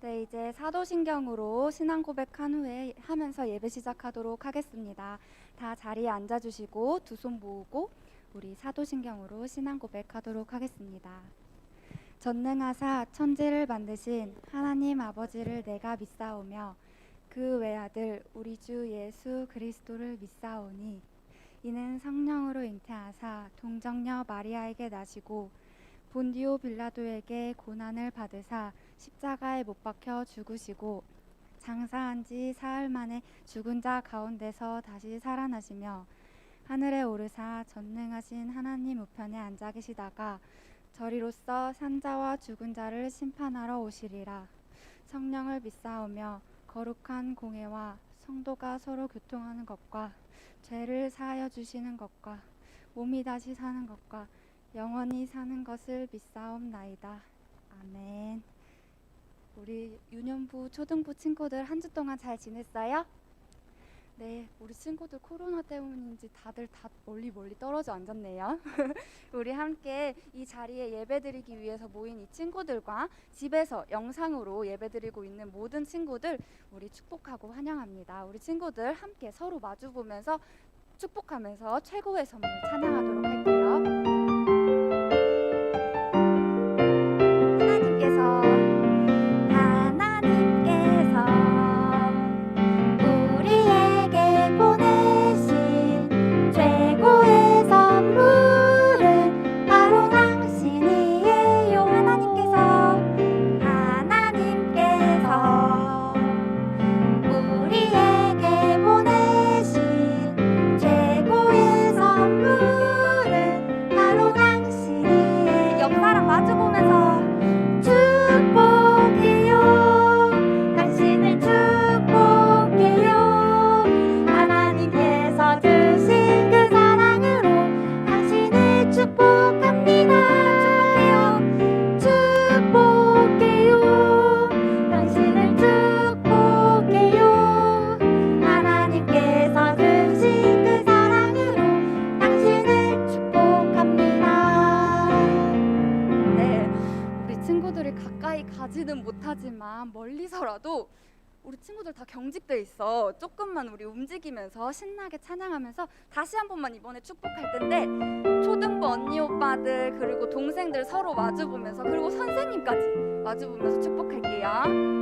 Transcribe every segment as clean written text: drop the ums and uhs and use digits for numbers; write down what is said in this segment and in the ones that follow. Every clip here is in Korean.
네, 이제 사도신경으로 신앙 고백한 후에 하면서 예배 시작하도록 하겠습니다. 다 자리에 앉아주시고 두 손 모으고 우리 사도신경으로 신앙 고백하도록 하겠습니다. 전능하사 천지를 만드신 하나님 아버지를 내가 믿사오며 그 외아들 우리 주 예수 그리스도를 믿사오니 이는 성령으로 잉태하사 동정녀 마리아에게 나시고 본디오 빌라도에게 고난을 받으사 십자가에 못 박혀 죽으시고 장사한 지 사흘 만에 죽은 자 가운데서 다시 살아나시며 하늘에 오르사 전능하신 하나님 우편에 앉아 계시다가 저리로서 산자와 죽은 자를 심판하러 오시리라. 성령을 믿사오며 거룩한 공회와 성도가 서로 교통하는 것과 죄를 사하여 주시는 것과 몸이 다시 사는 것과 영원히 사는 것을 믿사옵나이다. 아멘. 우리 유년부, 초등부 친구들 한 주 동안 잘 지냈어요? 네, 우리 친구들 코로나 때문인지 다들 다 멀리 떨어져 앉았네요. 우리 함께 이 자리에 예배드리기 위해서 모인 이 친구들과 집에서 영상으로 예배드리고 있는 모든 친구들 우리 축복하고 환영합니다. 우리 친구들 함께 서로 마주보면서 축복하면서 최고의 선물 찬양하도록 할게요. 못하지만 멀리서라도 우리 친구들 다 경직돼 있어. 조금만 우리 움직이면서 신나게 찬양하면서 다시 한 번만 이번에 축복할 텐데 초등부 언니 오빠들 그리고 동생들 서로 마주보면서 그리고 선생님까지 마주보면서 축복할게요.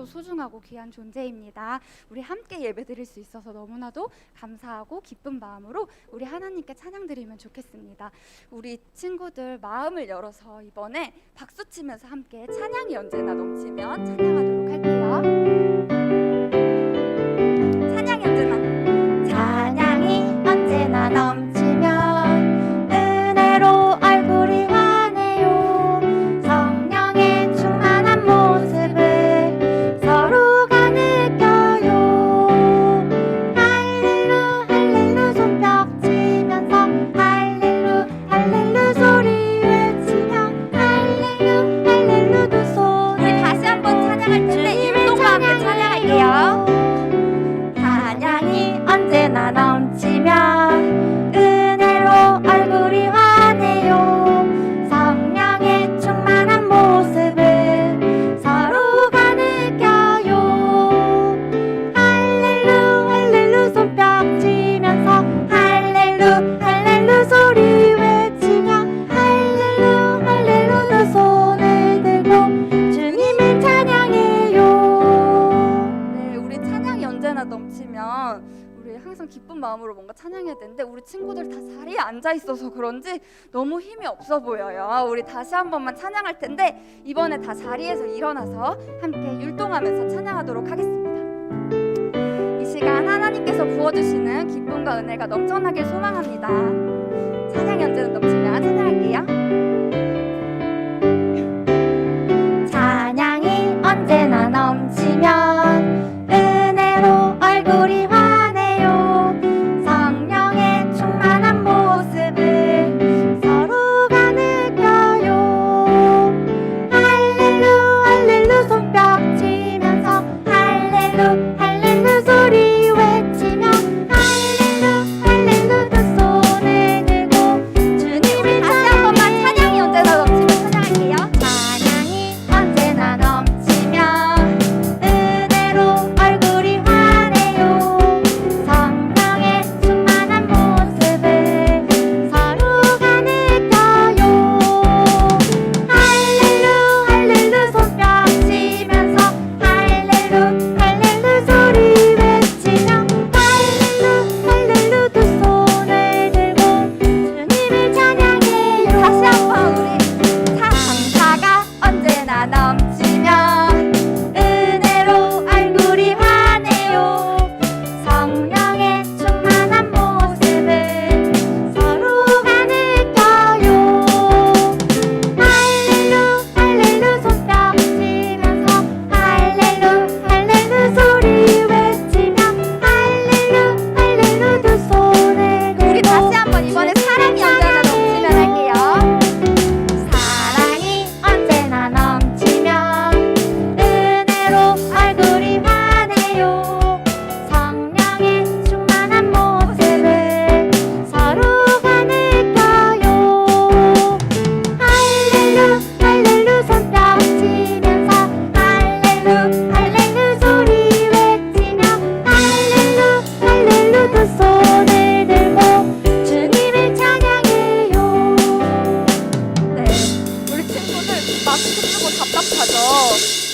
소중하고 귀한 존재입니다. 우리 함께 예배드릴 수 있어서 너무나도 감사하고 기쁜 마음으로 우리 하나님께 찬양드리면 좋겠습니다. 우리 친구들 마음을 열어서 이번에 박수치면서 함께 찬양이 언제나 넘치면 찬양하도록 할게요. 찬양이 언제나 넘치면 은혜로 얼굴이 환해요. 성령의 충만한 모습을 서로가 느껴요. 할렐루 할렐루 손뼉 치면서 할렐루 할렐루 소리 외치며 할렐루 할렐루 두 손. 우리 다시 한번 찬양할 텐데 우리 항상 기쁜 마음으로 뭔가 찬양해야 되는데 우리 친구들 다 자리에 앉아 있어서 그런지 너무 힘이 없어 보여요. 우리 다시 한 번만 찬양할 텐데 이번에 다 자리에서 일어나서 함께 율동하면서 찬양하도록 하겠습니다. 이 시간 하나님께서 부어주시는 기쁨과 은혜가 넘쳐나길 소망합니다. 찬양이 언제나 넘치면 찬양할게요. 찬양이 언제나 넘치면 은혜로 얼굴이 환해요. 성령의 충만한 모습을 서로가 느껴요. 할렐루 할렐루 손뼉 치면서 할렐루 할렐루 소리 외치며 할렐루 할렐루 두 손을 들고 주님을 다시 한 번만 찬양이 언제나 넘치면 찬양할게요. 찬양이 언제나 넘치면 은혜로 얼굴이 환해요. 성령의 충만한 모습을 서로가 느껴요. 할렐루 할렐루 손뼉 치면서 할렐루 할렐루 소리 외치며 할렐루 할렐루 두 손을 들고 주님을 찬양해요. 다시 한번 우리 감사가 언제나 넘치면 은혜로 얼굴이 환해요. 성령의 충만한 모습을 서로가 느껴요. 할렐루 할렐루 손뼉 치면서 할렐루 할렐루 소리 외치며 할렐루 할렐루 두 손을 들고 우리 다시 한번 이번에 사랑이 언제나 넘치면 할게요. 사랑이 언제나 넘치면 은혜로 얼굴이 환해요. 성령의 충만한 모습을 서로가 느껴요. 할렐루 할렐루 손뼉 치면서 할렐루 할렐루 소리 외치며 할렐루 할렐루 두 손을 들고 주님을 찬양해요. 네, 우리 친구들 마스크 쓰고 답답하죠?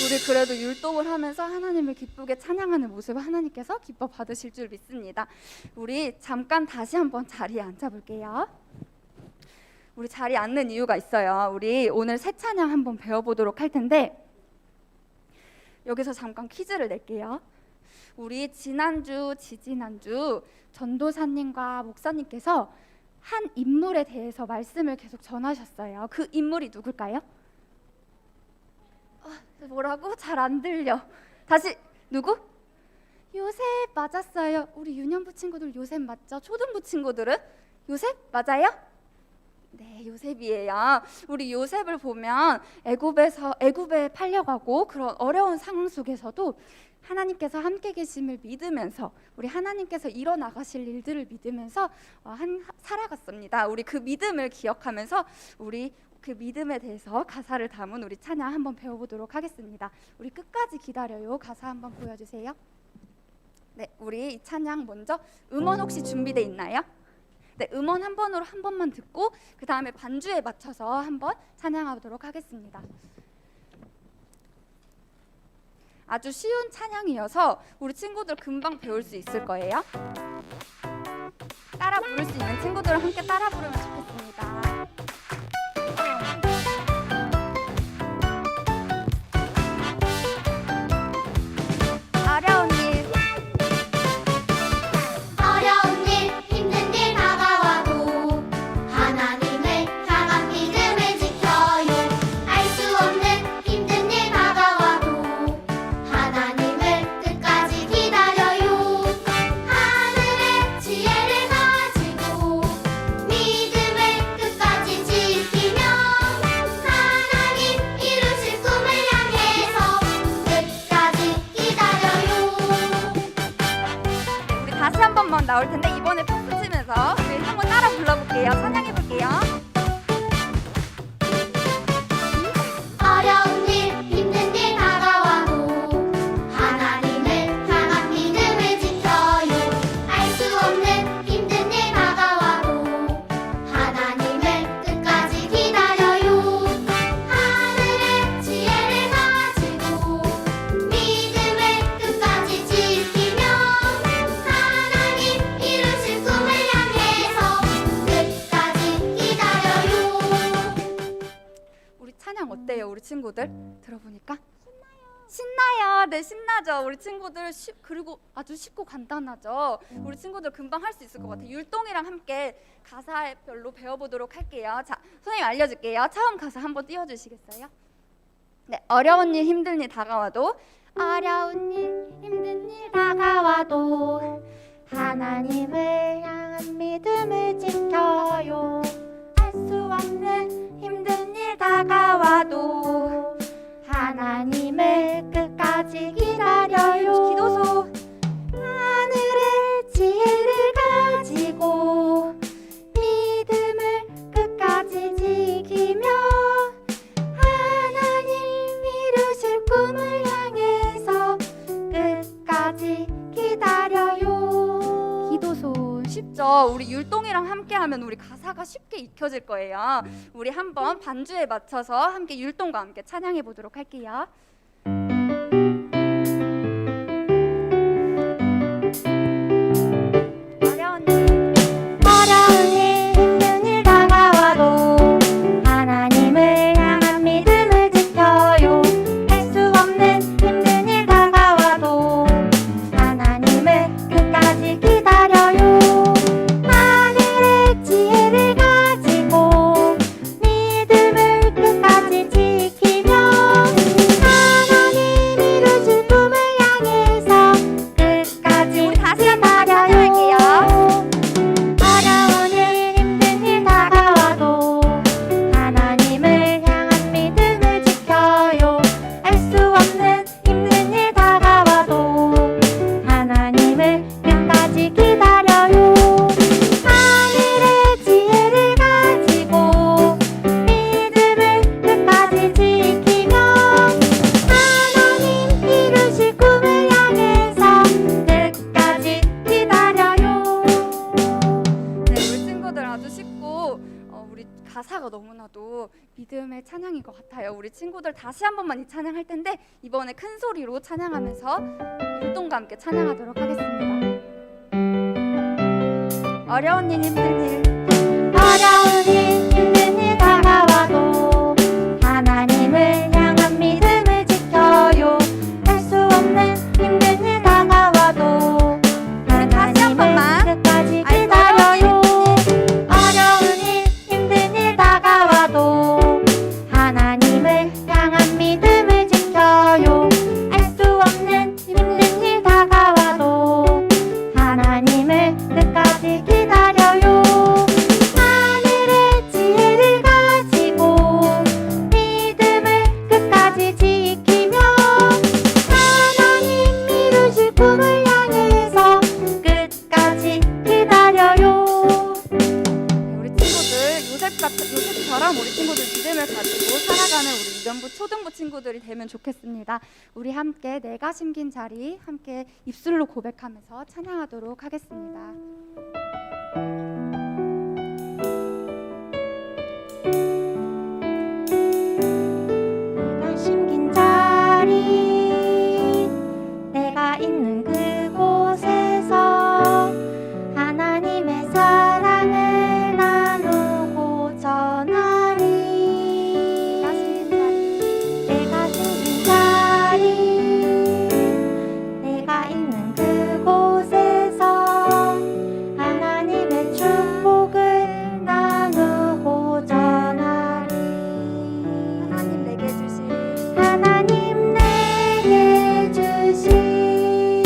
우리 그래도 율동을 하면서 하나님을 기쁘게 찬양하는 모습을 하나님께서 기뻐 받으실 줄 믿습니다. 우리 잠깐 다시 한번 자리에 앉아볼게요. 우리 자리에 앉는 이유가 있어요. 우리 오늘 새 찬양 한번 배워보도록 할 텐데 여기서 잠깐 퀴즈를 낼게요. 우리 지난주, 지지난주 전도사님과 목사님께서 한 인물에 대해서 말씀을 계속 전하셨어요. 그 인물이 누굴까요? 뭐라고? 잘 안 들려. 다시 누구? 요셉 맞았어요. 우리 유년부 친구들 요셉 맞죠? 초등부 친구들은 요셉 맞아요? 네, 요셉이에요. 우리 요셉을 보면 애굽에 팔려가고 그런 어려운 상황 속에서도 하나님께서 함께 계심을 믿으면서 우리 하나님께서 이뤄나가실 일들을 믿으면서 살아갔습니다. 우리 그 믿음을 기억하면서 우리 그 믿음에 대해서 가사를 담은 우리 찬양 한번 배워보도록 하겠습니다. 우리 끝까지 기다려요. 가사 한번 보여주세요. 네, 우리 이 찬양 먼저 음원 혹시 준비돼 있나요? 네, 음원 한 번만 듣고 그 다음에 반주에 맞춰서 한번 찬양하도록 하겠습니다. 아주 쉬운 찬양이어서 우리 친구들 금방 배울 수 있을 거예요. 따라 부를 수 있는 친구들은 함께 따라 부르면 좋겠습니다. 어려운 일, 힘든 일 다가와도 하나님을 향한 믿음을 지켜요. 알 수 없는 힘든 일 다가와도 하나님을 끝까지 기다려요. 하늘의 지혜를 가지고 믿음을 끝까지 지키며 하나님 이루실 꿈을 향해서 끝까지 기다려요. 우리 다시 한 번만 나올 텐데 이번에 박수 치면서 우리 한번 따라 불러볼게요. 찬양해 볼게요. 어려운 일, 힘든 일 다가와도 하나님을 향한 믿음을 지켜요. 알 수 없는 힘든 일 다가와도 하나님을 끝까지 기다려요. 하늘의 지혜를 가지고 믿음을 끝까지 지키며 하나님 친구들 들어보니까 신나요. 네, 신나죠. 우리 친구들 그리고 아주 쉽고 간단하죠. 우리 친구들 금방 할 수 있을 것 같아요. 율동이랑 함께 가사별로 배워보도록 할게요. 자, 선생님 알려줄게요. 처음 가사 한번 띄워주시겠어요? 네, 어려운 일 힘든 일 다가와도 어려운 일 힘든 일 다가와도 하나님을 향한 믿음을 지켜요. 알 수 없는 힘든 일 다가와도 하나님을 끝까지 기다려요. 기도소 하늘의 지혜를 가지고 믿음을 끝까지 지키며 하나님 이루실 꿈을 향해서 끝까지 기다려요. 기도소 쉽죠? 우리 율동이랑 함께하면 우리 가사가 쉽게 익혀질 거예요. 우리 한번 반주에 맞춰서 함께 율동과 함께 찬양해 보도록 할게요. 어려운 일 힘든 일 다가와도 하나님을 향한 믿음을 지켜요. 할 수 없는 힘든 일 다가와도 하나님을 끝까지 기다려요. 하늘의 지혜를 가지고 믿음을 끝까지 지키며 하나님 이루실 꿈을 향해서 끝까지 기다려요. 어려운 일 힘든 일 다가와도 하나님을 향한 믿음을 지켜요. 알 수 없는 힘든 일 다가와도 하나님을 끝까지 기다려요. 하늘의 지혜를 가지고 믿음을 끝까지 지키며 하나님 이루실 꿈을 향해서 끝까지 기다려요. 네, 우리 친구들 아주 쉽고 우리 가사가 너무나도 믿음의 찬양인 것 같아요. 우리 친구들 다시 한 번만 이 찬양할 텐데 이번에 큰 소리로 찬양하면서 율동과 함께 찬양하도록 하겠습니다. 어려운 일 힘든 일 어려운 일 힘든 일 다가와도 하나님을 향한 믿음을 지켜요. 할 수 없는 힘든 일 다가와도 하나님을 끝까지 기다려요. 어려운 일 힘든 일 다가와도 하나님을 향한 믿음을 지켜요. 알 수 없는 힘든 일 다가와도 하나님을 끝까지 기다려요. 하늘의 지혜를 가지고 믿음을 끝까지 지키며 하나님 이루실 꿈을 향해서 끝까지 기다려요. 우리 친구들 요셉처럼 우리 친구들 믿음을 가지고 살아가는 우리 유년부 초등부 친구들이 되면 좋겠습니다. 우리 함께 내가 심긴 자리 함께 입술로 고백하면서 찬양하도록 하겠습니다. 내가 심긴 자리 내가 있는 그곳에서 하나님의 사랑을 나누고 전하리. 내가 심긴 자리 내가 있는 그곳에서 하나님의 축복을 나누고 전하리. 하나님 내게 주신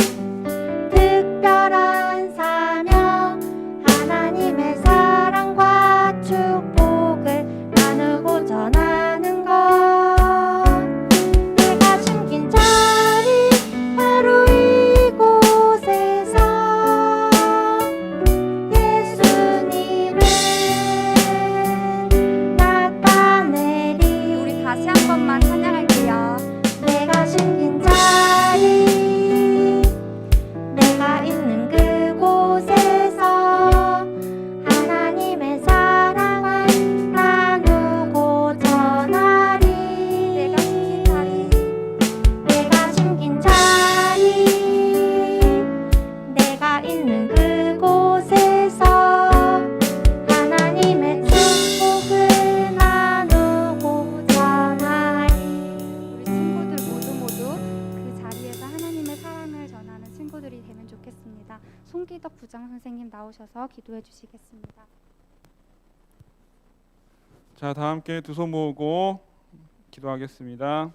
친구들이 되면 좋겠습니다. 송기덕 부장 선생님 나오셔서 기도해 주시겠습니다. 자, 다 함께 두 손 모으고 기도하겠습니다.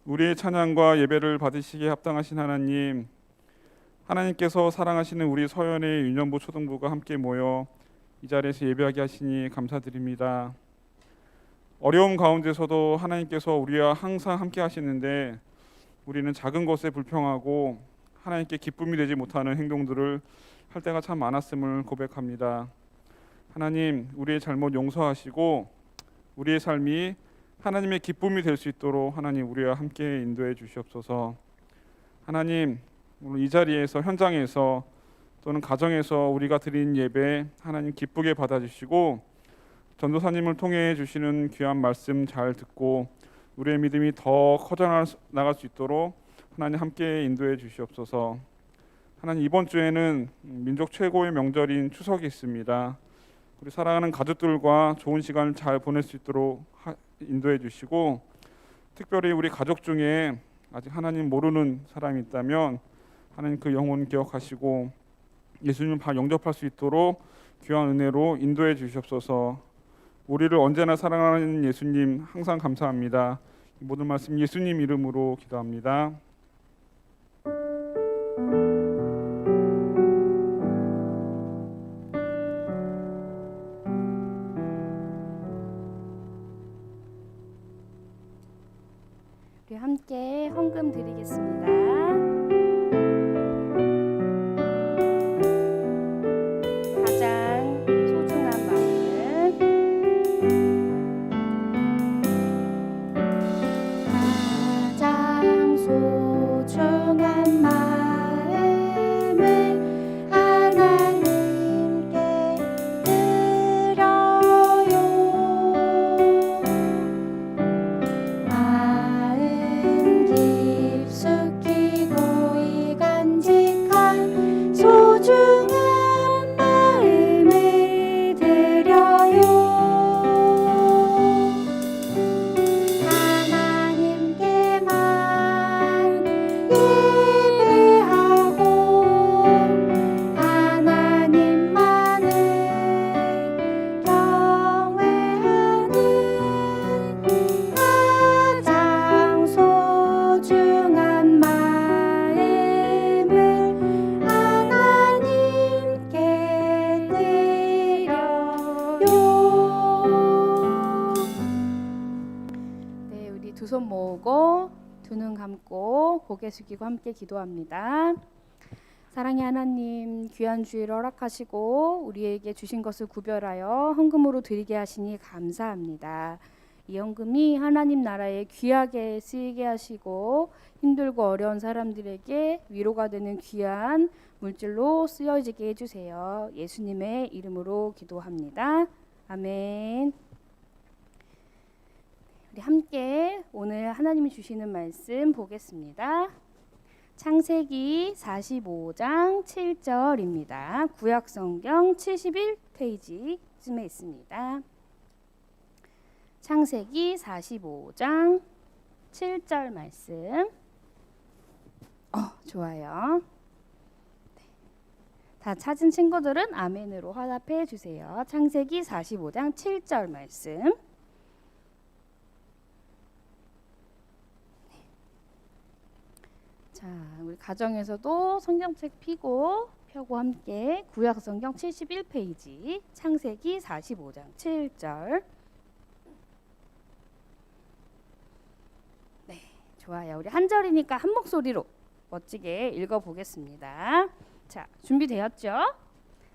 우리의 찬양과 예배를 받으시기에 합당하신 하나님, 하나님께서 사랑하시는 우리 서연의 유년부 초등부가 함께 모여 이 자리에서 예배하게 하시니 감사드립니다. 어려움 가운데서도 하나님께서 우리와 항상 함께 하시는데 우리는 작은 것에 불평하고 하나님께 기쁨이 되지 못하는 행동들을 할 때가 참 많았음을 고백합니다. 하나님, 우리의 잘못 용서하시고 우리의 삶이 하나님의 기쁨이 될 수 있도록 하나님 우리와 함께 인도해 주시옵소서. 하나님, 오늘 이 자리에서 현장에서 또는 가정에서 우리가 드린 예배 하나님 기쁘게 받아주시고 전도사님을 통해 주시는 귀한 말씀 잘 듣고 우리의 믿음이 더 커져 나갈 수 있도록 하나님 함께 인도해 주시옵소서. 하나님, 이번 주에는 민족 최고의 명절인 추석이 있습니다. 우리 사랑하는 가족들과 좋은 시간을 잘 보낼 수 있도록 인도해 주시고, 특별히 우리 가족 중에 아직 하나님 모르는 사람이 있다면 하나님 그 영혼 기억하시고 예수님을 다 영접할 수 있도록 귀한 은혜로 인도해 주시옵소서. 우리를 언제나 사랑하는 예수님 항상 감사합니다. 이 모든 말씀 예수님 이름으로 기도합니다. 우리 함께 헌금 드리겠습니다. 가장 소중한 마음은 가장 소중한 마음을 하나님께 드려요. 마음 깊숙이 고이 간직한 소중한 마음을 드려요. 하나님께만 예배하고 하나님만을 경외하는 가장 소중한 마음을 하나님께 드려요. 네, 우리 두 손 모으고 두 눈 감고 고개 숙이고 함께 기도합니다. 사랑의 하나님, 귀한 주일 허락하시고 우리에게 주신 것을 구별하여 헌금으로 드리게 하시니 감사합니다. 이 헌금이 하나님 나라에 귀하게 쓰이게 하시고 힘들고 어려운 사람들에게 위로가 되는 귀한 물질로 쓰여지게 해주세요. 예수님의 이름으로 기도합니다. 아멘. 우리 함께 오늘 하나님이 주시는 말씀 보겠습니다. 창세기 45장 7절입니다. 구약성경 71페이지쯤에 있습니다. 창세기 45장 7절 말씀. 좋아요. 네. 다 찾은 친구들은 아멘으로 화답해 주세요. 창세기 45장 7절 말씀. 자, 우리 가정에서도 성경책 펴고 함께 구약성경 71페이지 창세기 45장 7절. 네, 좋아요. 우리 한 절이니까 한 목소리로 멋지게 읽어보겠습니다. 자, 준비되었죠?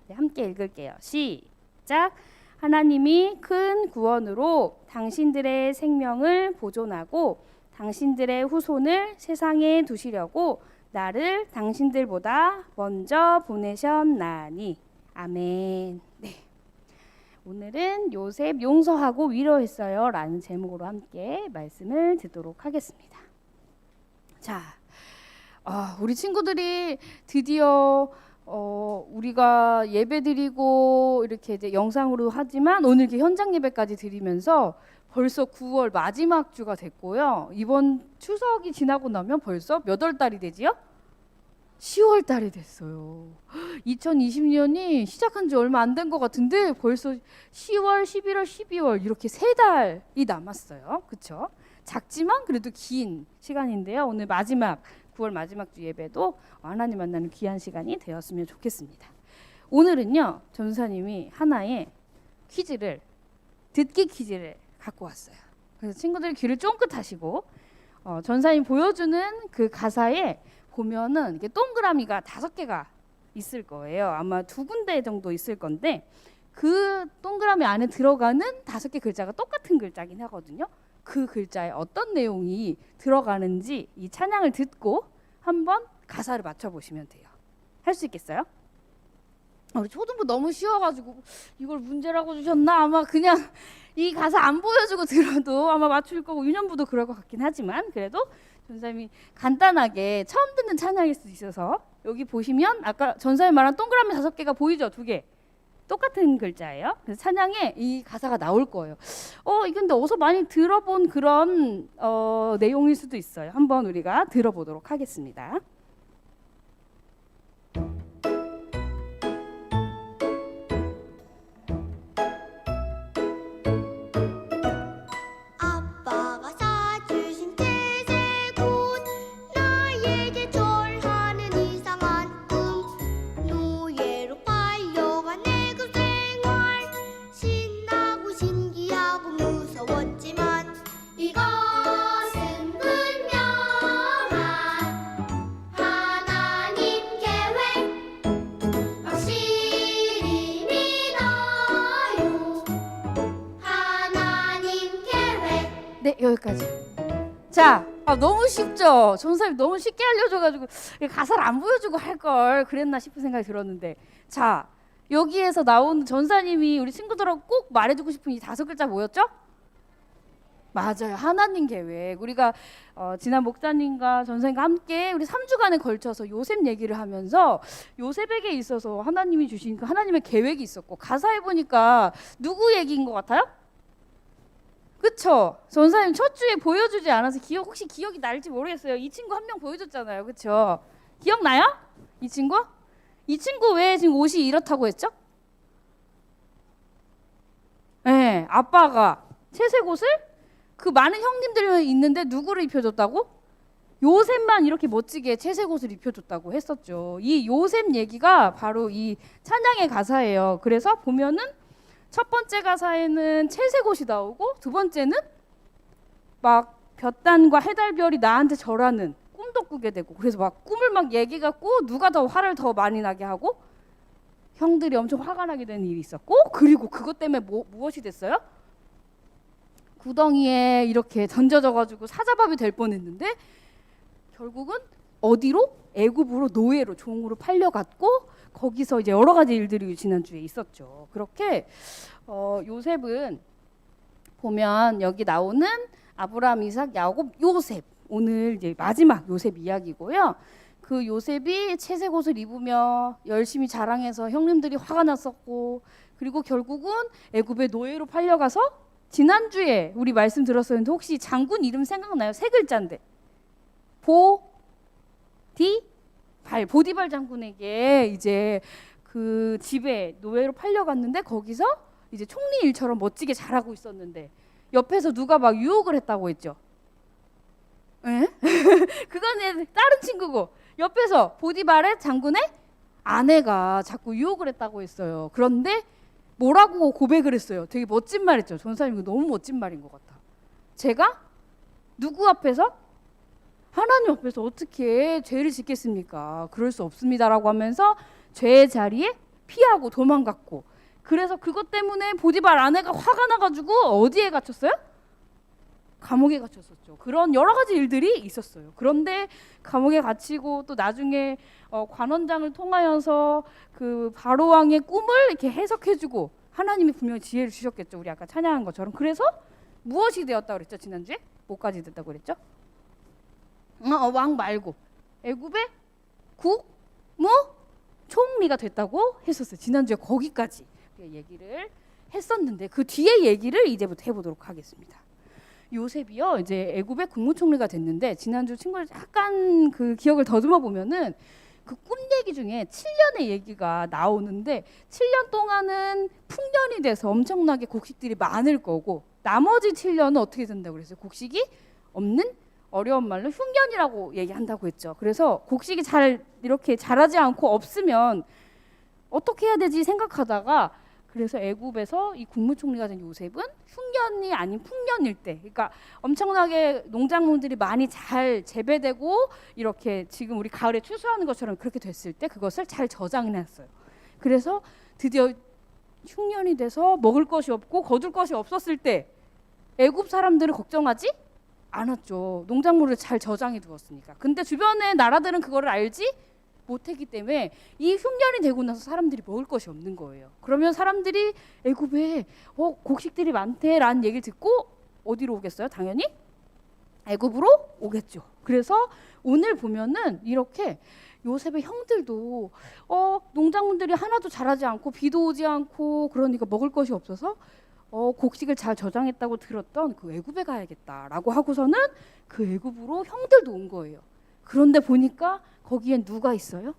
네, 함께 읽을게요. 시작. 하나님이 큰 구원으로 당신들의 생명을 보존하고 당신들의 후손을 세상에 두시려고 나를 당신들보다 먼저 보내셨나니. 아멘. 네. 오늘은 요셉 용서하고 위로했어요 라는 제목으로 함께 말씀을 듣도록 하겠습니다. 자, 우리 친구들이 드디어 우리가 예배 드리고 이렇게 이제 영상으로 하지만 오늘 이렇게 현장 예배까지 드리면서 벌써 9월 마지막 주가 됐고요. 이번 추석이 지나고 나면 벌써 몇 월 달이 되지요? 10월 달이 됐어요. 2020년이 시작한 지 얼마 안 된 것 같은데 벌써 10월, 11월, 12월 이렇게 3달이 남았어요. 그렇죠? 작지만 그래도 긴 시간인데요. 오늘 마지막 9월 마지막 주 예배도 하나님 만나는 귀한 시간이 되었으면 좋겠습니다. 오늘은요. 전사님이 하나의 퀴즈를 듣기 퀴즈를 갖고 왔어요. 그래서 친구들 귀를 쫑긋하시고 전사님 보여주는 그 가사에 보면은 이게 동그라미가 5개가 있을 거예요. 아마 2군데 정도 있을 건데 그 동그라미 안에 들어가는 5개 글자가 똑같은 글자긴 하거든요. 그 글자에 어떤 내용이 들어가는지 이 찬양을 듣고 한번 가사를 맞춰보시면 돼요. 할 수 있겠어요? 우리 초등부 너무 쉬워가지고 이걸 문제라고 주셨나? 아마 그냥 이 가사 안 보여주고 들어도 아마 맞출 거고 유년부도 그럴 것 같긴 하지만 그래도 전사님이 간단하게 처음 듣는 찬양일 수도 있어서 여기 보시면 아까 전사님 말한 동그라미 5개가 보이죠? 2개 똑같은 글자예요. 그래서 찬양에 이 가사가 나올 거예요. 이거 근데 어디서 많이 들어본 그런 내용일 수도 있어요. 한번 우리가 들어보도록 하겠습니다. 아빠가 사주신 채색옷 나에게 절하는 이상한 꿈 노예로 팔려간 애국 생활 신나고 신기하고 무서웠지만 이것은 분명한 하나님 계획 확실히 믿어요 하나님 계획 네, 여기까지. 자, 너무 쉽죠? 전사님 너무 쉽게 알려줘가지고 가사를 안 보여주고 할 걸 그랬나 싶은 생각이 들었는데, 자, 여기에서 나온 전사님이 우리 친구들하고 꼭 말해주고 싶은 이 5글자 뭐였죠? 맞아요, 하나님 계획. 우리가 지난 목사님과 전사님과 함께 우리 3주간에 걸쳐서 요셉 얘기를 하면서 요셉에게 있어서 하나님이 주신 그 하나님의 계획이 있었고, 가사에 보니까 누구 얘기인 것 같아요? 그쵸? 전사님 첫 주에 보여주지 않아서 혹시 기억이 날지 모르겠어요. 이 친구 한 명 보여줬잖아요. 그쵸? 기억나요? 이 친구? 이 친구 왜 지금 옷이 이렇다고 했죠? 네, 아빠가 채색 옷을 그 많은 형님들이 있는데 누구를 입혀줬다고? 요셉만 이렇게 멋지게 채색 옷을 입혀줬다고 했었죠. 이 요셉 얘기가 바로 이 찬양의 가사예요. 그래서 보면은 첫 번째 가사에는 채색 옷이 나오고 두 번째는 막 볕단과 해달별이 나한테 절하는 꿈도 꾸게 되고, 그래서 막 꿈을 막 얘기갖고 누가 더 화를 더 많이 나게 하고 형들이 엄청 화가 나게 되는 일이 있었고, 그리고 그것 때문에 무엇이 됐어요? 구덩이에 이렇게 던져져가지고 사자밥이 될 뻔했는데 결국은 어디로? 애굽으로 노예로 종으로 팔려갔고, 거기서 이제 여러 가지 일들이 지난주에 있었죠. 그렇게 요셉은 보면 여기 나오는 아브라함, 이삭, 야곱, 요셉, 오늘 이제 마지막 요셉 이야기고요. 그 요셉이 채색 옷을 입으며 열심히 자랑해서 형님들이 화가 났었고, 그리고 결국은 애굽의 노예로 팔려가서 지난주에 우리 말씀 들었었는데 혹시 장군 이름 생각나요? 3글자인데 보디발 장군에게 이제 그 집에 노예로 팔려갔는데 거기서 이제 총리 일처럼 멋지게 잘하고 있었는데 옆에서 누가 막 유혹을 했다고 했죠. 에? 그건 다른 친구고, 옆에서 보디발의 장군의 아내가 자꾸 유혹을 했다고 했어요. 그런데 뭐라고 고백을 했어요? 되게 멋진 말 했죠. 전사님 이거 너무 멋진 말인 것 같아. 제가 누구 앞에서? 하나님 앞에서 어떻게 죄를 짓겠습니까? 그럴 수 없습니다라고 하면서 죄의 자리에 피하고 도망갔고, 그래서 그것 때문에 보디발 아내가 화가 나가지고 어디에 갇혔어요? 감옥에 갇혔었죠. 그런 여러 가지 일들이 있었어요. 그런데 감옥에 갇히고 또 나중에 관원장을 통하여서 그 바로 왕의 꿈을 이렇게 해석해주고 하나님이 분명히 지혜를 주셨겠죠. 우리 아까 찬양한 것처럼. 그래서 무엇이 되었다고 그랬죠? 지난주에 뭐까지 됐다고 그랬죠? 왕 말고 애굽의 총리가 됐다고 했었어요. 지난주에 거기까지 얘기를 했었는데 그 뒤에 얘기를 이제부터 해보도록 하겠습니다. 요셉이요 이제 애굽의 국무총리가 됐는데 지난주 친구들 약간 그 기억을 더듬어 보면은 그 꿈 얘기 중에 7년의 얘기가 나오는데 7년 동안은 풍년이 돼서 엄청나게 곡식들이 많을 거고 나머지 7년은 어떻게 된다고 그랬어요? 곡식이 없는 어려운 말로 흉년이라고 얘기한다고 했죠. 그래서 곡식이 잘 이렇게 자라지 않고 없으면 어떻게 해야 되지 생각하다가 그래서 애굽에서 이 국무총리가 된 요셉은 흉년이 아닌 풍년일 때, 그러니까 엄청나게 농작물들이 많이 잘 재배되고 이렇게 지금 우리 가을에 추수하는 것처럼 그렇게 됐을 때 그것을 잘 저장해놨어요. 그래서 드디어 흉년이 돼서 먹을 것이 없고 거둘 것이 없었을 때 애굽 사람들을 걱정하지 않았죠. 농작물을 잘 저장해 두었으니까. 근데 주변의 나라들은 그거를 알지 못했기 때문에 이 흉년이 되고 나서 사람들이 먹을 것이 없는 거예요. 그러면 사람들이 애굽에 곡식들이 많대라는 얘기를 듣고 어디로 오겠어요? 당연히 애굽으로 오겠죠. 그래서 오늘 보면은 이렇게 요셉의 형들도 농작물들이 하나도 자라지 않고 비도 오지 않고 그러니까 먹을 것이 없어서 곡식을 잘 저장했다고 들었던 그 애굽에 가야겠다라고 하고서는 그 애굽으로 형들도 온 거예요. 그런데 보니까 거기엔 누가 있어요?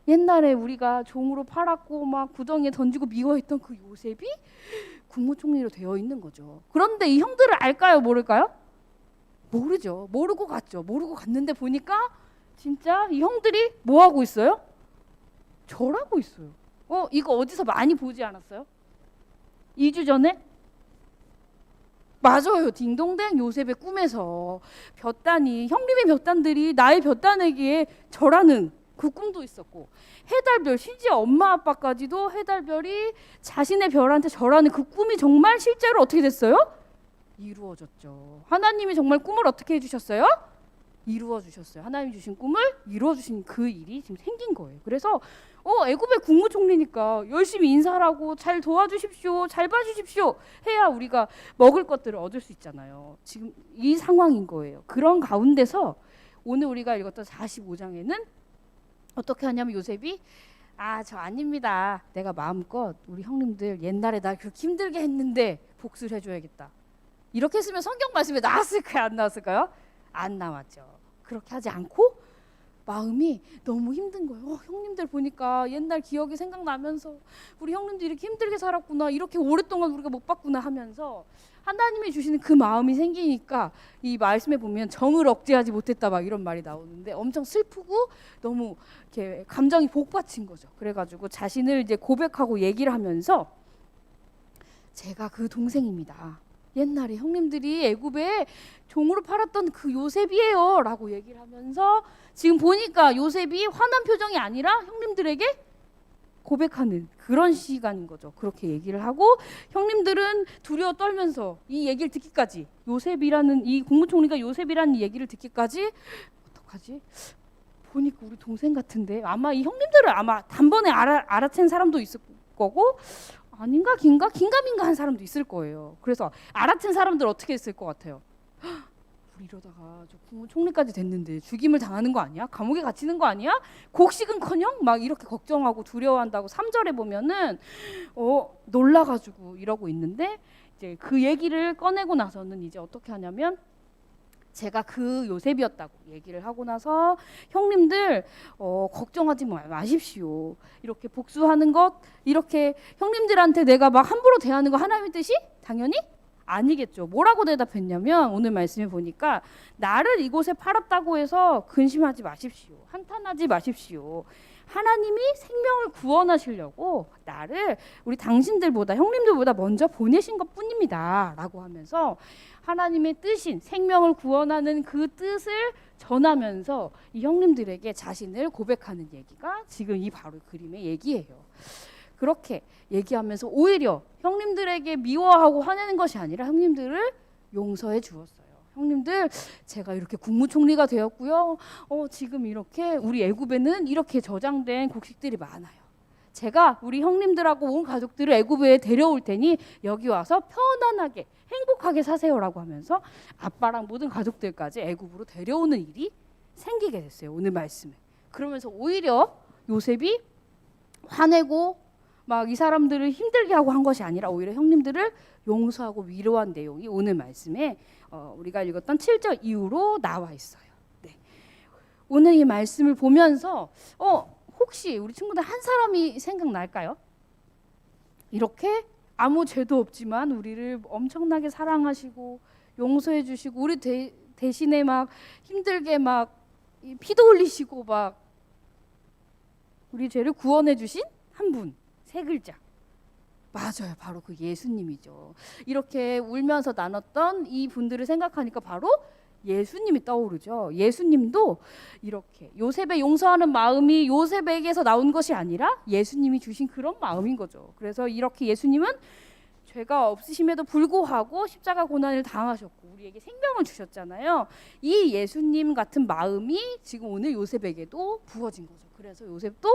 옛날에 우리가 종으로 팔았고 막 구덩이에 던지고 미워했던 그 요셉이 국무총리로 되어 있는 거죠. 그런데 이 형들을 알까요? 모를까요? 모르죠. 모르고 갔죠. 모르고 갔는데 보니까 진짜 이 형들이 뭐 하고 있어요? 절하고 있어요. 이거 어디서 많이 보지 않았어요? 2주 전에? 맞아요. 딩동댕 요셉의 꿈에서 볕단이 형님의 볕단들이 나의 볕단에게 절하는 그 꿈도 있었고 해달별 심지어 엄마 아빠까지도 해달별이 자신의 별한테 절하는 그 꿈이 정말 실제로 어떻게 됐어요? 이루어졌죠. 하나님이 정말 꿈을 어떻게 해주셨어요? 이루어 주셨어요. 하나님 주신 꿈을 이루어 주신 그 일이 지금 생긴 거예요. 그래서 애굽의 국무총리니까 열심히 인사하고 잘 도와주십시오, 잘 봐주십시오 해야 우리가 먹을 것들을 얻을 수 있잖아요. 지금 이 상황인 거예요. 그런 가운데서 오늘 우리가 읽었던 45장에는 어떻게 하냐면 요셉이 저 아닙니다. 내가 마음껏 우리 형님들 옛날에 날 그렇게 힘들게 했는데 복수를 해줘야겠다. 이렇게 했으면 성경 말씀에 나왔을까요? 안 나왔을까요? 안 나왔죠. 그렇게 하지 않고 마음이 너무 힘든 거예요. 형님들 보니까 옛날 기억이 생각나면서 우리 형님들 이렇게 힘들게 살았구나, 이렇게 오랫동안 우리가 못 봤구나 하면서 하나님이 주시는 그 마음이 생기니까 이 말씀에 보면 정을 억제하지 못했다 막 이런 말이 나오는데 엄청 슬프고 너무 이렇게 감정이 복받친 거죠. 그래가지고 자신을 이제 고백하고 얘기를 하면서 제가 그 동생입니다. 옛날에 형님들이 애굽에 종으로 팔았던 그 요셉이에요 라고 얘기를 하면서 지금 보니까 요셉이 화난 표정이 아니라 형님들에게 고백하는 그런 시간인 거죠. 그렇게 얘기를 하고 형님들은 두려워 떨면서 이 얘기를 듣기까지 요셉이라는 이 국무총리가 요셉이라는 얘기를 듣기까지 어떡하지? 보니까 우리 동생 같은데 아마 이 형님들을 아마 단번에 알아챈 사람도 있을 거고 아닌가 긴가민가 한 사람도 있을 거예요. 그래서 알아챈 사람들 어떻게 했을 것 같아요? 우리 이러다가 저 국무총리까지 됐는데 죽임을 당하는 거 아니야? 감옥에 갇히는 거 아니야? 곡식은커녕 막 이렇게 걱정하고 두려워한다고 3절에 보면은 놀라가지고 이러고 있는데 이제 그 얘기를 꺼내고 나서는 이제 어떻게 하냐면 제가 그 요셉이었다고 얘기를 하고 나서 형님들 걱정하지 마십시오. 이렇게 복수하는 것, 이렇게 형님들한테 내가 막 함부로 대하는 거 하나님의 뜻이 당연히 아니겠죠. 뭐라고 대답했냐면 오늘 말씀에 보니까 나를 이곳에 팔았다고 해서 근심하지 마십시오. 한탄하지 마십시오. 하나님이 생명을 구원하시려고 나를 우리 당신들보다 형님들보다 먼저 보내신 것뿐입니다 라고 하면서 하나님의 뜻인 생명을 구원하는 그 뜻을 전하면서 이 형님들에게 자신을 고백하는 얘기가 지금 이 바로 그림의 얘기예요. 그렇게 얘기하면서 오히려 형님들에게 미워하고 화내는 것이 아니라 형님들을 용서해 주었어요. 형님들 제가 이렇게 국무총리가 되었고요. 지금 이렇게 우리 애굽에는 이렇게 저장된 곡식들이 많아요. 제가 우리 형님들하고 온 가족들을 애굽에 데려올 테니 여기 와서 편안하게 행복하게 사세요라고 하면서 아빠랑 모든 가족들까지 애굽으로 데려오는 일이 생기게 됐어요. 오늘 말씀에. 그러면서 오히려 요셉이 화내고 막 이 사람들을 힘들게 하고 한 것이 아니라 오히려 형님들을 용서하고 위로한 내용이 오늘 말씀에 우리가 읽었던 7절 이후로 나와 있어요. 네. 오늘 이 말씀을 보면서 혹시 우리 친구들 한 사람이 생각날까요? 이렇게 아무 죄도 없지만 우리를 엄청나게 사랑하시고 용서해 주시고 우리 대신에 막 힘들게 막 피도 흘리시고 막 우리 죄를 구원해 주신 한 분. 세 글자. 맞아요. 바로 그 예수님이죠. 이렇게 울면서 나눴던 이 분들을 생각하니까 바로 예수님이 떠오르죠. 예수님도 이렇게 요셉의 용서하는 마음이 요셉에게서 나온 것이 아니라 예수님이 주신 그런 마음인 거죠. 그래서 이렇게 예수님은 죄가 없으심에도 불구하고 십자가 고난을 당하셨고 우리에게 생명을 주셨잖아요. 이 예수님 같은 마음이 지금 오늘 요셉에게도 부어진 거죠. 그래서 요셉도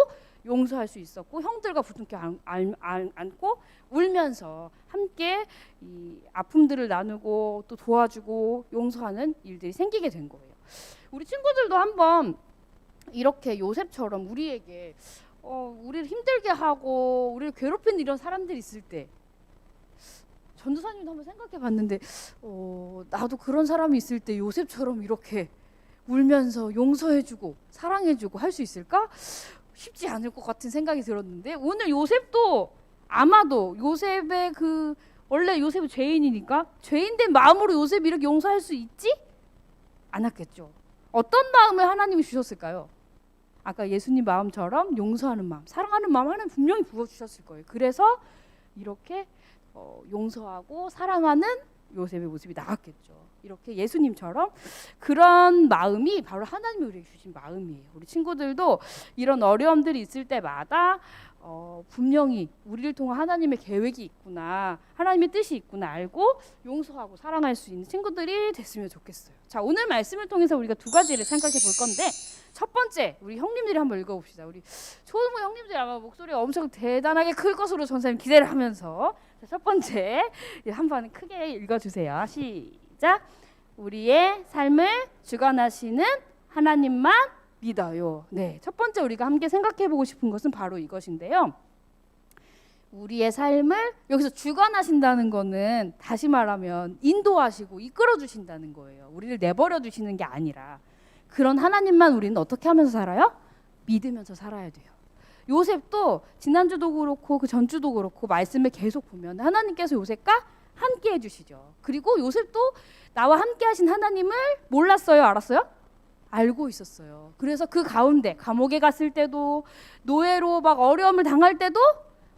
용서할 수 있었고 형들과 부둥켜 안고 울면서 함께 이 아픔들을 나누고 또 도와주고 용서하는 일들이 생기게 된 거예요. 우리 친구들도 한번 이렇게 요셉처럼 우리에게 우리를 힘들게 하고 우리를 괴롭히는 이런 사람들이 있을 때 전도사님도 한번 생각해 봤는데 나도 그런 사람이 있을 때 요셉처럼 이렇게 울면서 용서해주고 사랑해주고 할 수 있을까? 쉽지 않을 것 같은 생각이 들었는데 오늘 요셉도 아마도 요셉의 원래 요셉은 죄인이니까 죄인된 마음으로 요셉이 이렇게 용서할 수 있지? 않았겠죠. 어떤 마음을 하나님이 주셨을까요? 아까 예수님 마음처럼 용서하는 마음, 사랑하는 마음 하나님 분명히 부어주셨을 거예요. 그래서 이렇게 용서하고 사랑하는 요셉의 모습이 나왔겠죠. 이렇게 예수님처럼 그런 마음이 바로 하나님이 우리에게 주신 마음이에요. 우리 친구들도 이런 어려움들이 있을 때마다 분명히 우리를 통한 하나님의 계획이 있구나, 하나님의 뜻이 있구나 알고 용서하고 사랑할 수 있는 친구들이 됐으면 좋겠어요. 자, 오늘 말씀을 통해서 우리가 두 가지를 생각해 볼 건데 첫 번째, 우리 형님들이 한번 읽어봅시다. 우리 초등부 형님들이 아마 목소리가 엄청 대단하게 클 것으로 전사님 기대를 하면서 첫 번째 한번 크게 읽어주세요. 시작. 우리의 삶을 주관하시는 하나님만 믿어요. 네, 첫 번째 우리가 함께 생각해보고 싶은 것은 바로 이것인데요. 우리의 삶을 여기서 주관하신다는 거는 다시 말하면 인도하시고 이끌어주신다는 거예요. 우리를 내버려 두시는 게 아니라 그런 하나님만 우리는 어떻게 하면서 살아요? 믿으면서 살아야 돼요. 요셉도 지난주도 그렇고 그 전주도 그렇고 말씀을 계속 보면 하나님께서 요셉과 함께 해주시죠. 그리고 요셉도 나와 함께 하신 하나님을 몰랐어요? 알았어요? 알고 있었어요. 그래서 그 가운데 감옥에 갔을 때도 노예로 막 어려움을 당할 때도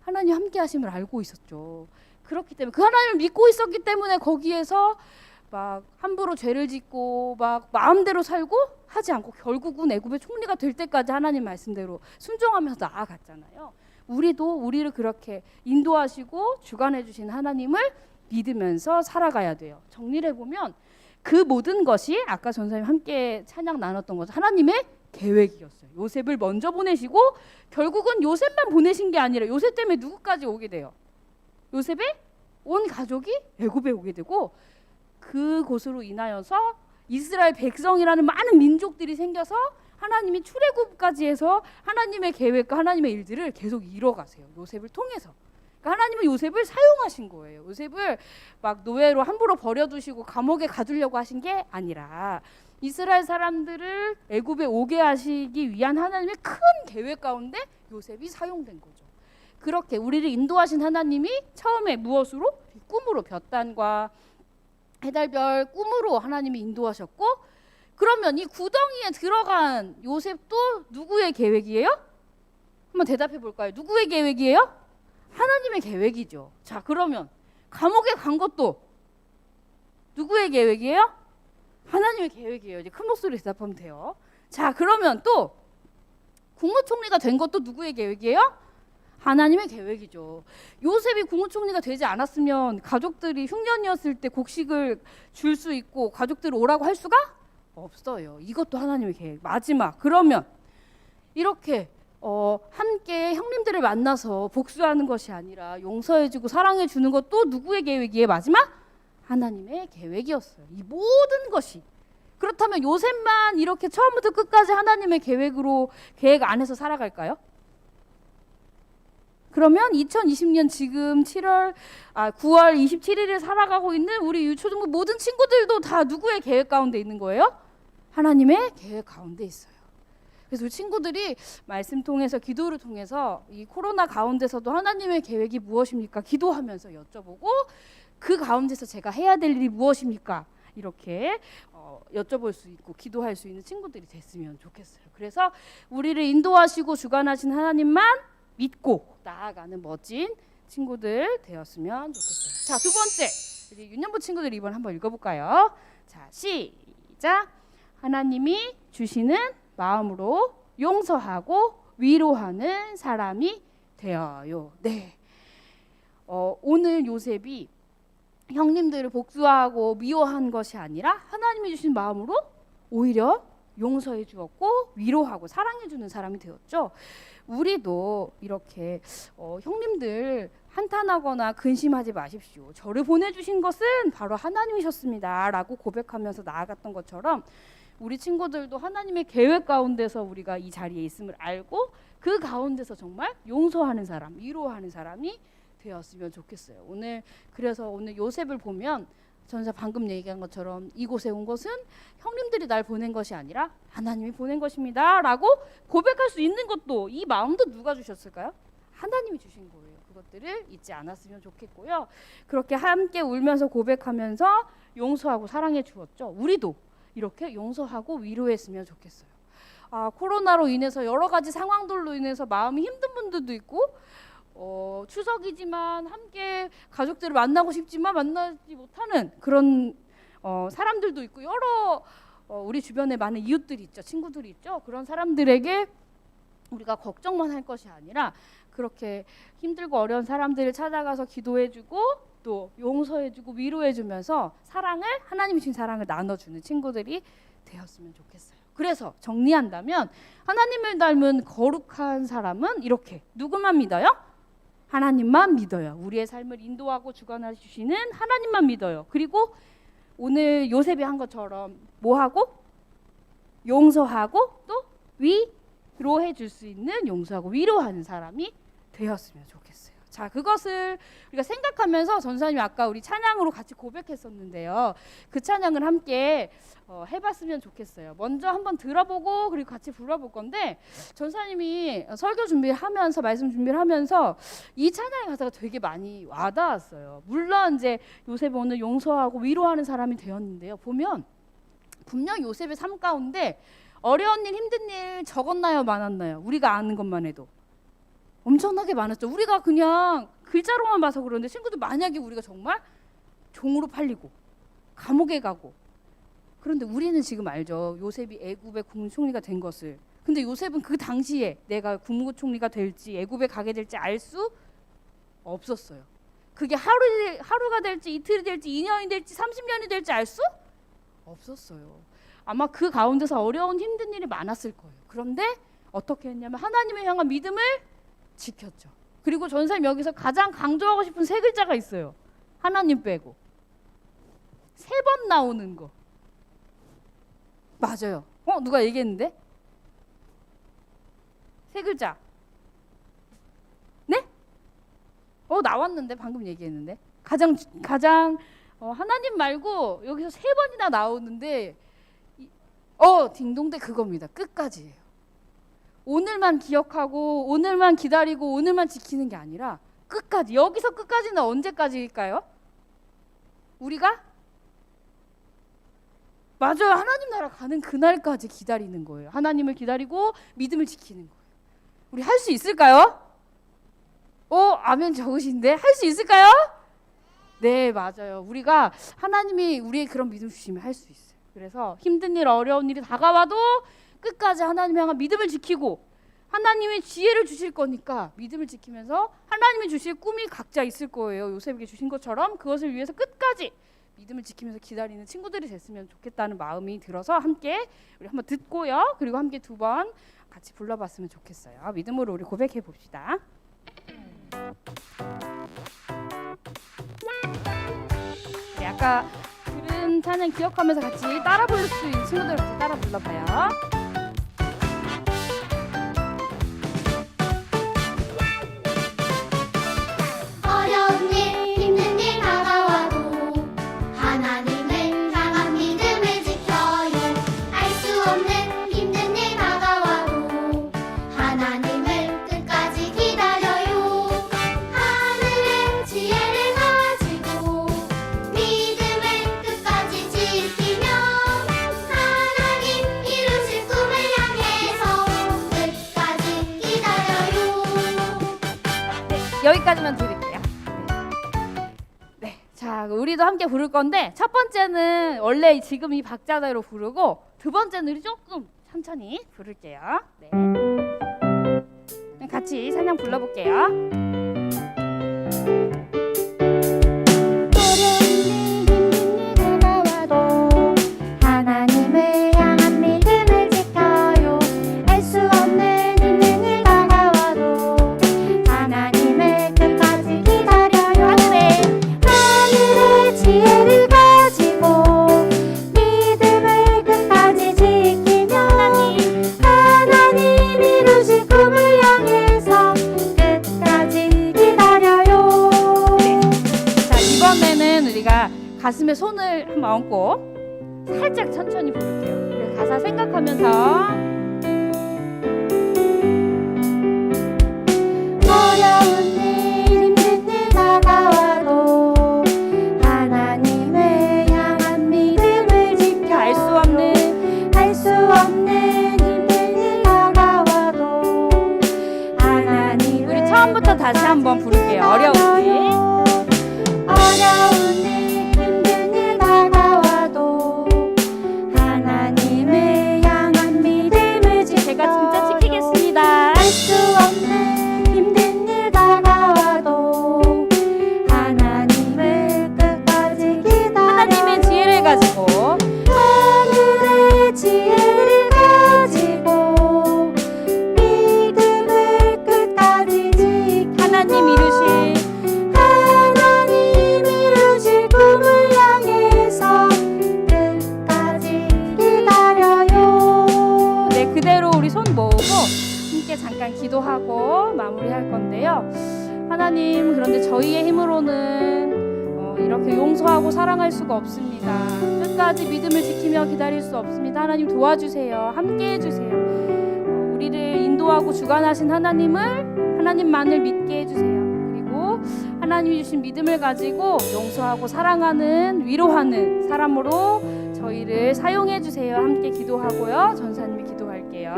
하나님 함께 하심을 알고 있었죠. 그렇기 때문에 그 하나님을 믿고 있었기 때문에 거기에서 막 함부로 죄를 짓고 막 마음대로 살고 하지 않고 결국은 애굽의 총리가 될 때까지 하나님 말씀대로 순종하면서 나아갔잖아요. 우리도 우리를 그렇게 인도하시고 주관해 주신 하나님을 믿으면서 살아가야 돼요. 정리를 해보면 그 모든 것이 아까 전사님 함께 찬양 나눴던 것 하나님의 계획이었어요. 요셉을 먼저 보내시고 결국은 요셉만 보내신 게 아니라 요셉 때문에 누구까지 오게 돼요? 요셉의 온 가족이 애굽에 오게 되고 그곳으로 인하여서 이스라엘 백성이라는 많은 민족들이 생겨서 하나님이 출애굽까지 해서 하나님의 계획과 하나님의 일들을 계속 이뤄가세요. 요셉을 통해서. 그러니까 하나님은 요셉을 사용하신 거예요. 요셉을 막 노예로 함부로 버려두시고 감옥에 가두려고 하신 게 아니라 이스라엘 사람들을 애굽에 오게 하시기 위한 하나님의 큰 계획 가운데 요셉이 사용된 거죠. 그렇게 우리를 인도하신 하나님이 처음에 무엇으로? 꿈으로 볕단과 해달별 꿈으로 하나님이 인도하셨고 그러면 이 구덩이에 들어간 요셉도 누구의 계획이에요? 한번 대답해 볼까요? 누구의 계획이에요? 하나님의 계획이죠. 자, 그러면 감옥에 간 것도 누구의 계획이에요? 하나님의 계획이에요. 이제 큰 목소리로 대답하면 돼요. 자, 그러면 또 국무총리가 된 것도 누구의 계획이에요? 하나님의 계획이죠. 요셉이 국무총리가 되지 않았으면 가족들이 흉년이었을 때 곡식을 줄 수 있고 가족들을 오라고 할 수가 없어요. 이것도 하나님의 계획. 마지막, 그러면 이렇게 함께 형님들을 만나서 복수하는 것이 아니라 용서해주고 사랑해주는 것도 누구의 계획이에요? 마지막? 하나님의 계획이었어요. 이 모든 것이. 그렇다면 요셉만 이렇게 처음부터 끝까지 하나님의 계획 안에서 살아갈까요? 그러면 2020년 지금 9월 27일을 살아가고 있는 우리 유초등부 모든 친구들도 다 누구의 계획 가운데 있는 거예요? 하나님의 계획 가운데 있어요. 그래서 우리 친구들이 말씀 통해서 기도를 통해서 이 코로나 가운데서도 하나님의 계획이 무엇입니까? 기도하면서 여쭤보고 그 가운데서 제가 해야 될 일이 무엇입니까? 이렇게 여쭤볼 수 있고 기도할 수 있는 친구들이 됐으면 좋겠어요. 그래서 우리를 인도하시고 주관하신 하나님만 믿고 나아가는 멋진 친구들 되었으면 좋겠어요. 자, 두 번째, 우리 윤년부 친구들 이번 한번 읽어볼까요? 자, 시작. 하나님이 주시는 마음으로 용서하고 위로하는 사람이 되어요. 네. 오늘 요셉이 형님들을 복수하고 미워한 것이 아니라 하나님이 주신 마음으로 오히려 용서해 주었고 위로하고 사랑해 주는 사람이 되었죠. 우리도 이렇게 형님들 한탄하거나 근심하지 마십시오. 저를 보내주신 것은 바로 하나님이셨습니다 라고 고백하면서 나아갔던 것처럼 우리 친구들도 하나님의 계획 가운데서 우리가 이 자리에 있음을 알고 그 가운데서 정말 용서하는 사람, 위로하는 사람이 되었으면 좋겠어요. 그래서 오늘 요셉을 보면 전사 방금 얘기한 것처럼 이곳에 온 것은 형님들이 날 보낸 것이 아니라 하나님이 보낸 것입니다 라고 고백할 수 있는 것도, 이 마음도 누가 주셨을까요? 하나님이 주신 거예요. 그것들을 잊지 않았으면 좋겠고요. 그렇게 함께 울면서 고백하면서 용서하고 사랑해 주었죠. 우리도 이렇게 용서하고 위로했으면 좋겠어요. 코로나로 인해서 여러 가지 상황들로 인해서 마음이 힘든 분들도 있고 추석이지만 함께 가족들을 만나고 싶지만 만나지 못하는 그런 사람들도 있고 여러 우리 주변에 많은 이웃들이 있죠. 친구들이 있죠. 그런 사람들에게 우리가 걱정만 할 것이 아니라 그렇게 힘들고 어려운 사람들을 찾아가서 기도해주고 또 용서해주고 위로해주면서 하나님이 주신 사랑을 나눠주는 친구들이 되었으면 좋겠어요. 그래서 정리한다면 하나님을 닮은 거룩한 사람은 이렇게 누구만 믿어요? 하나님만 믿어요. 우리의 삶을 인도하고 주관해 주시는 하나님만 믿어요. 그리고 오늘 요셉이 한 것처럼 뭐하고? 용서하고 또 위로해 줄 수 있는 용서하고 위로하는 사람이 되었으면 좋겠어요. 자, 그것을 우리가 생각하면서 전사님이 아까 우리 찬양으로 같이 고백했었는데요. 그 찬양을 함께 해봤으면 좋겠어요. 먼저 한번 들어보고 그리고 같이 불러볼 건데 전사님이 설교 준비하면서 말씀 준비를 하면서 이 찬양의 가사가 되게 많이 와닿았어요. 물론 이제 요셉이 오늘 용서하고 위로하는 사람이 되었는데요. 보면 분명 요셉의 삶 가운데 어려운 일, 힘든 일 적었나요, 많았나요? 우리가 아는 것만 해도 엄청나게 많았죠. 우리가 그냥 글자로만 봐서 그러는데 친구들 만약에 우리가 정말 종으로 팔리고 감옥에 가고 그런데 우리는 지금 알죠. 요셉이 애굽의 국무총리가 된 것을. 근데 요셉은 그 당시에 내가 국무총리가 될지 애굽에 가게 될지 알 수 없었어요. 그게 하루가 될지 이틀이 될지 2년이 될지 30년이 될지 알 수 없었어요. 아마 그 가운데서 어려운 힘든 일이 많았을 거예요. 그런데 어떻게 했냐면 하나님을 향한 믿음을 지켰죠. 그리고 전사님 여기서 가장 강조하고 싶은 세 글자가 있어요. 하나님 빼고 3번 나오는 거. 맞아요. 누가 얘기했는데? 세 글자. 네? 나왔는데 방금 얘기했는데. 가장 하나님 말고 여기서 3번이나 나오는데 딩동대 그겁니다. 끝까지예요. 오늘만 기억하고 오늘만 기다리고 오늘만 지키는 게 아니라 끝까지. 여기서 끝까지는 언제까지일까요? 우리가 맞아요. 하나님 나라 가는 그날까지 기다리는 거예요. 하나님을 기다리고 믿음을 지키는 거예요. 우리 할 수 있을까요? 아멘 적으신데 할 수 있을까요? 네, 맞아요. 우리가 하나님이 우리의 그런 믿음 주시면 할 수 있어요. 그래서 힘든 일, 어려운 일이 다가와도 끝까지 하나님 향한 믿음을 지키고 하나님의 지혜를 주실 거니까 믿음을 지키면서 하나님이 주실 꿈이 각자 있을 거예요. 요셉에게 주신 것처럼 그것을 위해서 끝까지 믿음을 지키면서 기다리는 친구들이 됐으면 좋겠다는 마음이 들어서 함께 우리 한번 듣고요. 그리고 함께 2번 같이 불러봤으면 좋겠어요. 믿음으로 우리 고백해 봅시다. 네, 아까 들은 찬양 기억하면서 같이 따라 부를 수 있는 친구들 같이 따라 불러봐요. 여기까지만 드릴게요. 네, 자 우리도 함께 부를 건데 첫 번째는 원래 지금 이 박자대로 부르고 두 번째는 우리 조금 천천히 부를게요. 네. 같이 찬양 불러볼게요. 하나님을 향한 믿음을 지켜요. 알 수 없는 힘든 일 다가와도 하나님을 끝까지 기다려요. 하늘의 지혜를 가지고 믿음을 끝까지 지키며 하나님 이루실 꿈을 향해서 끝까지 기다려요. 자 이번에는 우리가 가슴에 손을 한번 얹고 살짝 천천히 부를게요. 그래서 가사 생각하면서 어려운 일 힘든 일 다가와도 하나님을 향한 믿음을 지켜 알 수 없는 알 수 없는 힘든 일 다가와도 하나님을 우리 처음부터 다시 한번 부를게요. 어려운 일 어려운 일 힘든 일 다가와도 하나님을 향한 믿음을 지켜 제가 진짜 지키겠습니다. 알 수 없는 힘든 일 다가와도 하나님을 끝까지 기다려 하나님의 지혜를 가지고 하늘의 지혜를 가지고 믿음을 끝까지 지켜 하나님 이루실 하나님 이루실 꿈을 향해서 끝까지 기다려요. 네 그대로 우리 손 모으고 함께 잠깐 기도하고 마무리할 건데요. 하나님 그런데 저희의 힘으로는 이렇게 용서하고 사랑할 수가 없습니다. 끝까지 믿음을 지키며 기다릴 수 없습니다. 하나님 도와주세요. 함께 해주세요. 우리를 인도하고 주관하신 하나님을 하나님만을 믿게 해주세요. 그리고 하나님이 주신 믿음을 가지고 용서하고 사랑하는 위로하는 사람으로 저희를 사용해 주세요. 함께 기도하고요. 전사님이 기도할게요.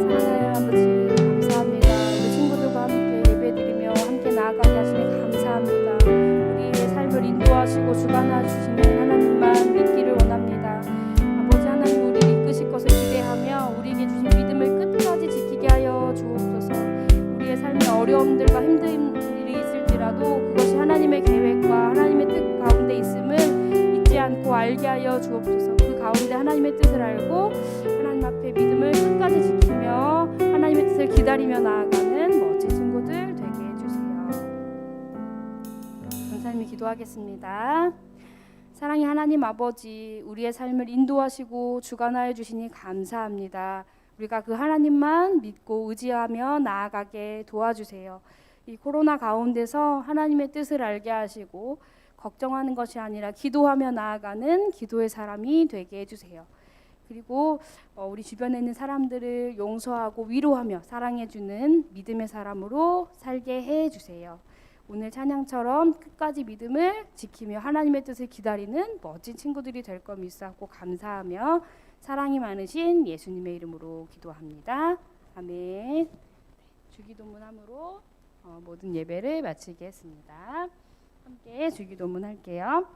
사랑하는 아버지 감사합니다. 우리 친구들과 함께 예배드리며 함께 나아가게 하시니 감사합니다. 우리의 삶을 인도하시고 주관하 주시는 하나님만 믿기를 원합니다. 아버지 하나님 우리를 이끄실 것을 기대하며 우리에게 주신 믿음을 끝까지 지키게 하여 주옵소서. 우리의 삶의 어려움들과 힘든 일이 있을지라도 그것이 하나님의 계획과 하나님의 뜻 가운데 있음을 잊지 않고 알게 하여 주옵소서. 그 가운데 하나님의 뜻을 알고 하나님 앞에 믿음을 끝까지 지키며 하나님의 뜻을 기다리며 나아가는 멋진 친구들 되게 해주세요. 전사님이 기도하겠습니다. 사랑의 하나님 아버지, 우리의 삶을 인도하시고 주관하여 주시니 감사합니다. 우리가 그 하나님만 믿고 의지하며 나아가게 도와주세요. 이 코로나 가운데서 하나님의 뜻을 알게 하시고 걱정하는 것이 아니라 기도하며 나아가는 기도의 사람이 되게 해주세요. 그리고 우리 주변에 있는 사람들을 용서하고 위로하며 사랑해주는 믿음의 사람으로 살게 해주세요. 오늘 찬양처럼 끝까지 믿음을 지키며 하나님의 뜻을 기다리는 멋진 친구들이 될 걸 믿사옵고 감사하며 사랑이 많으신 예수님의 이름으로 기도합니다. 아멘. 주기도문함으로 모든 예배를 마치겠습니다. 함께 주기도문 할게요.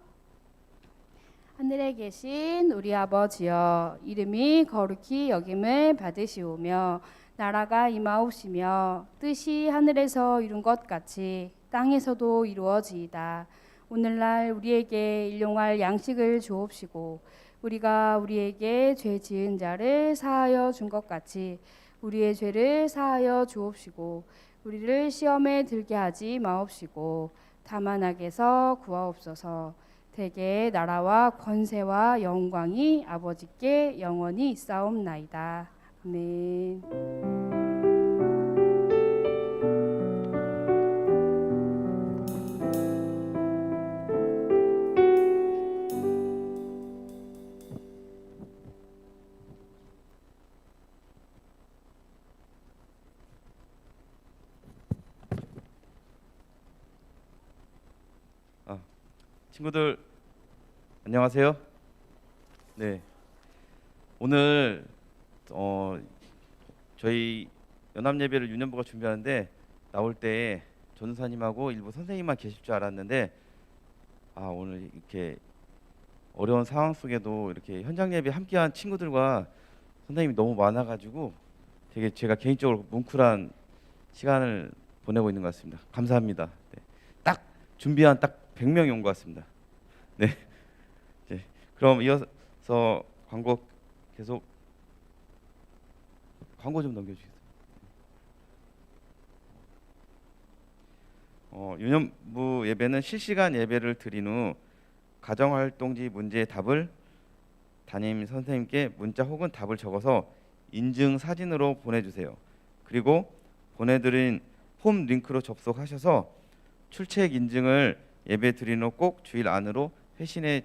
하늘에 계신 우리 아버지여, 이름이 거룩히 여김을 받으시오며 나라가 임하옵시며 뜻이 하늘에서 이룬 것 같이 땅에서도 이루어지이다. 오늘날 우리에게 일용할 양식을 주옵시고 우리가 우리에게 죄 지은 자를 사하여 준 것 같이 우리의 죄를 사하여 주옵시고 우리를 시험에 들게 하지 마옵시고 다만 악에서 구하옵소서. 대개 나라와 권세와 영광이 아버지께 영원히 있사옵나이다. 아멘. 친구들 안녕하세요. 네, 오늘 저희 연합 예배를 유년부가 준비하는데 나올 때 전도사님하고 일부 선생님만 계실 줄 알았는데 오늘 이렇게 어려운 상황 속에도 이렇게 현장 예배 함께한 친구들과 선생님이 너무 많아가지고 되게 제가 개인적으로 뭉클한 시간을 보내고 있는 것 같습니다. 감사합니다. 네. 딱 준비한 딱 100명이 온 것 같습니다. 네. 그럼 이어서 광고 계속 광고 좀 넘겨주세요. 유년부 예배는 실시간 예배를 드린 후 가정활동지 문제의 답을 담임 선생님께 문자 혹은 답을 적어서 인증 사진으로 보내주세요. 그리고 보내드린 폼 링크로 접속하셔서 출첵 인증을 예배 드린 후 꼭 주일 안으로 회신해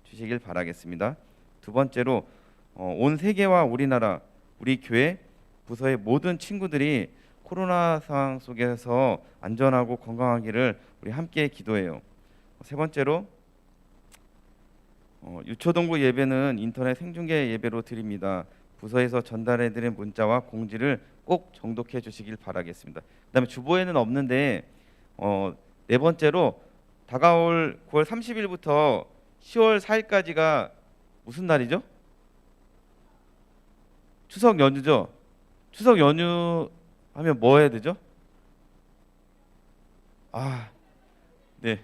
주시길 바라겠습니다. 두 번째로 온 세계와 우리나라, 우리 교회, 부서의 모든 친구들이 코로나 상황 속에서 안전하고 건강하기를 우리 함께 기도해요. 세 번째로 유초동부 예배는 인터넷 생중계 예배로 드립니다. 부서에서 전달해드린 문자와 공지를 꼭 정독해 주시길 바라겠습니다. 그다음에 주보에는 없는데 네 번째로 다가올 9월 30일부터 10월 4일까지가 무슨 날이죠? 추석 연휴죠. 추석 연휴 하면 뭐 해야 되죠? 네.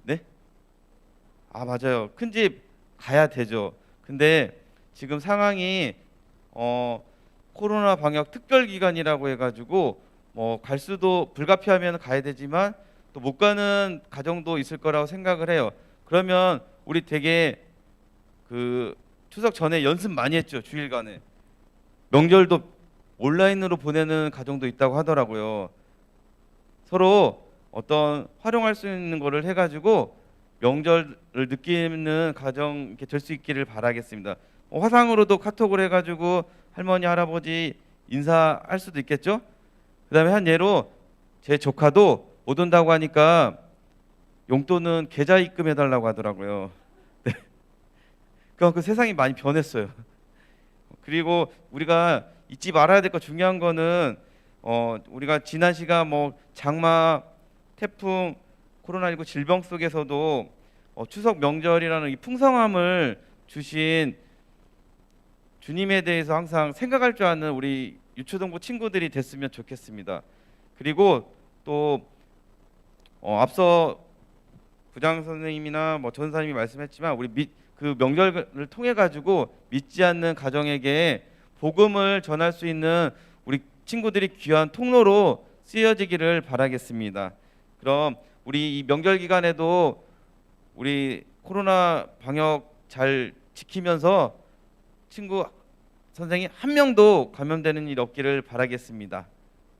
네? 맞아요. 큰 집 가야 되죠. 근데 지금 상황이 코로나 방역 특별 기간이라고 해가지고 갈 수도 불가피하면 가야 되지만 또 못 가는 가정도 있을 거라고 생각을 해요. 그러면 우리 되게 그 추석 전에 연습 많이 했죠. 주일간에. 명절도 온라인으로 보내는 가정도 있다고 하더라고요. 서로 어떤 활용할 수 있는 거를 해가지고 명절을 느끼는 가정 이렇게 될 수 있기를 바라겠습니다. 화상으로도 카톡을 해가지고 할머니 할아버지 인사할 수도 있겠죠. 그다음에 한 예로 제 조카도 못 온다고 하니까 용돈은 계좌 입금해달라고 하더라고요. 네. 그 세상이 많이 변했어요. 그리고 우리가 잊지 말아야 될 거 중요한 거는 우리가 지난 시간 장마, 태풍, 코로나19 질병 속에서도 추석 명절이라는 이 풍성함을 주신 주님에 대해서 항상 생각할 줄 아는 우리 유초동부 친구들이 됐으면 좋겠습니다. 그리고 또 앞서 부장 선생님이나 전사님이 말씀했지만 우리 그 명절을 통해 가지고 믿지 않는 가정에게 복음을 전할 수 있는 우리 친구들이 귀한 통로로 쓰여지기를 바라겠습니다. 그럼 우리 이 명절 기간에도 우리 코로나 방역 잘 지키면서 친구 선생님 한 명도 감염되는 일 없기를 바라겠습니다.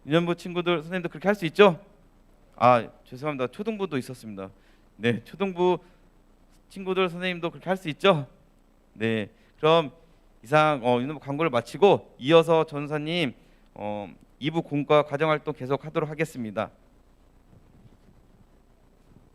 유년부 친구들 선생님도 그렇게 할 수 있죠? 죄송합니다. 초등부도 있었습니다. 네, 초등부 친구들 선생님도 그렇게 할 수 있죠? 네, 그럼 이상 유년부 광고를 마치고 이어서 전사님 2부 공과 과정활동 계속하도록 하겠습니다.